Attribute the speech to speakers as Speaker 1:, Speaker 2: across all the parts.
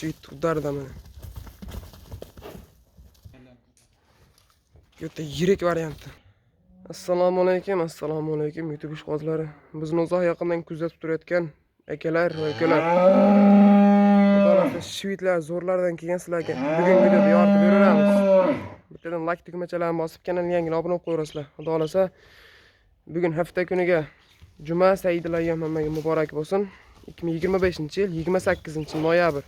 Speaker 1: Shvit udarda mana. Yo'ta yirik varianti. Assalomu alaykum YouTube ishqibozlari. Bizni uzoq yaqindan kuzatib turayotgan akalar va ukalar. Xudolar shvitlar zo'rlardan kelgan sizlarga bugun videoda yoritib beramiz. Bittadan like tugmachalarini bosib kanalga yangi obuna bo'lib qo'yasizlar. Xudo xolasa bugun hafta kuniga juma Saidul ayyom hammaga muborak bo'lsin. 2025-yil 28-noyabr.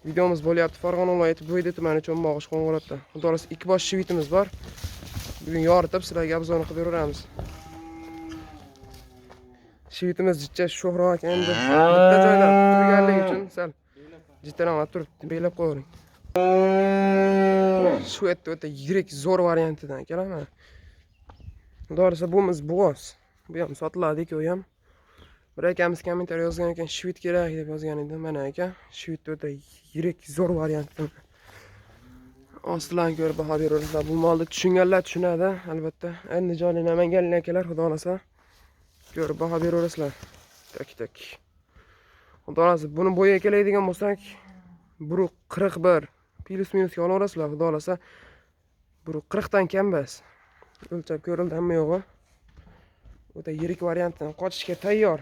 Speaker 1: Videomiz bo'lyapti Farg'ona viloyati Bo'yda tumani Cho'nbog'ish Qo'ng'irotda. Xudo xolasa ikki bosh shvitimiz bor. Bugun yoritib sizlarga obzorni qilib beraveramiz. Shvitimiz jicha sho'xroq endi bitta joyda turganligi uchun sal jittaroq turib belab qo'ying. Shu yerda o'ta yirik zo'r variantidan akalar. Xudo xolasa bumiz bo'g'oz. Bu ham sotiladi-ku ham. Bir akamiz kommentariy yozgan ekan, shvit kerak deb yozgan edi. Mana aka, shvit o'ta yirik zo'r variantdan. Ostidan ko'rib baho beramiz. Bu molni tushunganlar tushunadi, albatta. Endi joyli Namanganlik akalar xudo xolasa ko'rib baho beraverasizlar. Tak. Xudo xolasa buni bo'yiga keladigan bo'lsak, 141 plus minusga olaverasizlar. Xudo xolasa 140 dan kam emas. O'lchab ko'rildi hamma yo'g'i. O'ta yirik variantdan qochishga tayyor.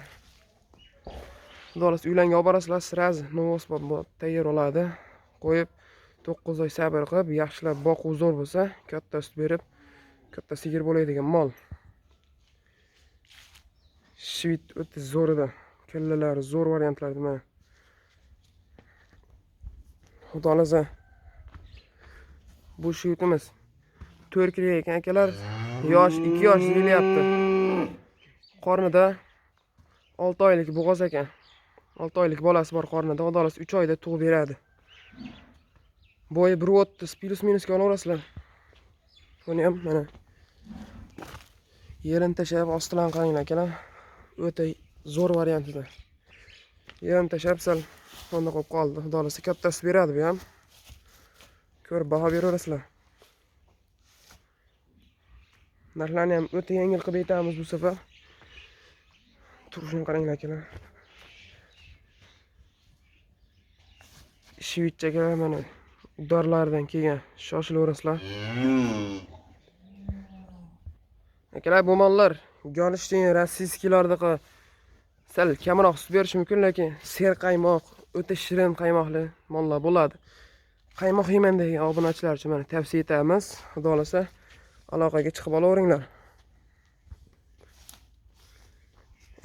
Speaker 1: Xudo xolasa uylarga olib borasizlar, sirazi novosbod tayyor oladi. Qo'yib 9 oy sabr qilib, yaxshilab boquv zo'r bo'lsa, katta sut berib, katta sigir bo'ladigan mol. Shvit o'ta zo'r edi. Kallalari zo'r variantlardan mana. Xudo xolasa bu shvitimiz 4 kilo ekan akalar. Yosh 2 yosh deyilyapti. Qornida 6 oylik bo'g'oz ekan. 6 oylik bolasi bor qornida. Xudo xolasa 3 oyda tug'ib beradi. Bo'yi 1.30 plus minusga olaverasizlar. Buni ham mana yerini tashlab ostidan qaranglar akalar. O'ta zo'r variantida. Yerini tashlab sal sonda qo'yib qoldi. Xudo xolasa kattasi beradi bu ham. Ko'rib baho beraverasizlar. Narxlarni ham o'ta yengil qilib aytamiz bu safar. Turishini qaranglar akalar. Shvitchaga mana udarlardan kelgan, shoshilaverasizlar. Akalar bu mollar Golishtin, rossiyskilardaqa sal kamroq sut berishi mumkin, lekin ser qaymoq, o'ta shirin qaymoqli mollar bo'ladi. Qaymoq yeyman degan obunachilar uchun mana tavsiya etamiz. Xudo xolasa aloqaga chiqib olaveringlar.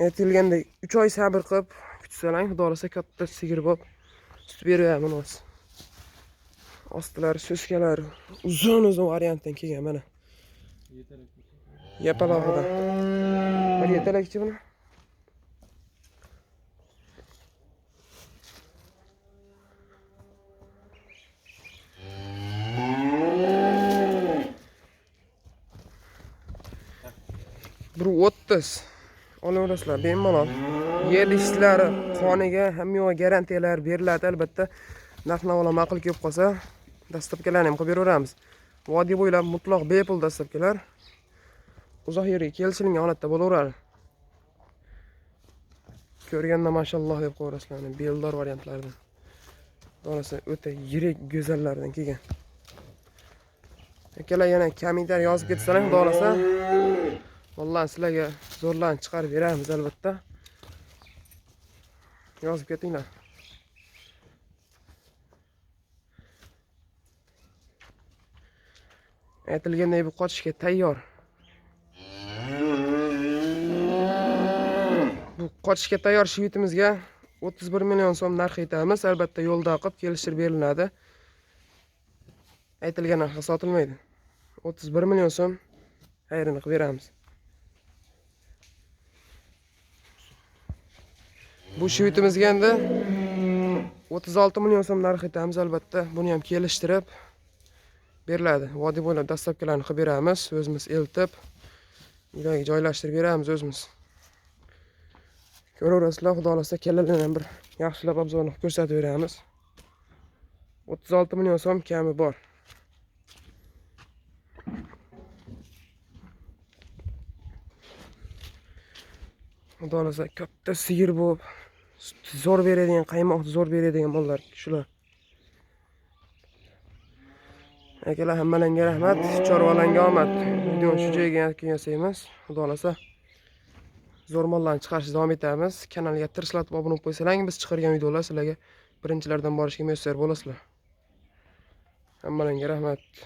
Speaker 1: Aytilgandek 3 oy sabr qilib kutsalang, xudo xolasa katta sigir bo'lib sut beradi. Ostilari, suskalari uzun variantdan kelgan mana. Yapaloqdan. Bir yetalakchi buni. Bir 30 olaverasizlar bemalol. Yer ishlari qoniga hamma garantiyalar beriladi albatta. Narx-navo ma'qul kelib qolsa, dastlabkilarni ham qilib beraveramiz. Vodiy bo'ylab mutlaq bepul dastlabkilar. Uzoq yerga kelishilgan holatda bo'laveradi. Ko'rganda mashalloh deb qo'yasizlar, beldor variantlardan. Xolasa o'ta yirik go'zallardan kelgan. Akalar yana kommentariy yozib ketsalar, xudo xolasa vallahi sizlarga zo'rlarni chiqarib beramiz albatta. Yozib ketinglar. Aytilganday bu qochishga tayyor. Bu qochishga tayyor shvitimizga 31 million so'm narx aytamiz. Albatta yo'lda qilib kelishtirib beriladi. Aytilgan narxga sotilmaydi. 31 million so'm xayrini qilib beramiz. Bu shvitimizga endi 36 million so'm narx aytamiz albatta. Buni ham kelishtirib beriladi. Vodiy bo'ylab dastlabkilarni qilib beramiz, o'zimiz eltib, uylarga joylashtirib beramiz o'zimiz. Ko'raverasizlar, xudo xolasa kelinlarni bir yaxshilab obzorni ko'rsatib beramiz. 36 million so'm kami bor. Xudo xolasa katta sigir bo'lib, zo'r beradigan, qaymoqni zo'r beradigan mollar shular. Akalar hammalarga rahmat, chorvalarga omad. Videoni shu joyga yakun yasaymiz. Xudo xolasa zo'r mollarni chiqarishga davom etamiz. Kanalga tirishlatib obuna bo'lib qo'ysalaring, biz chiqargan videolar sizlarga birinchilardan borishga muyassar bo'lasizlar. Hammalarga rahmat.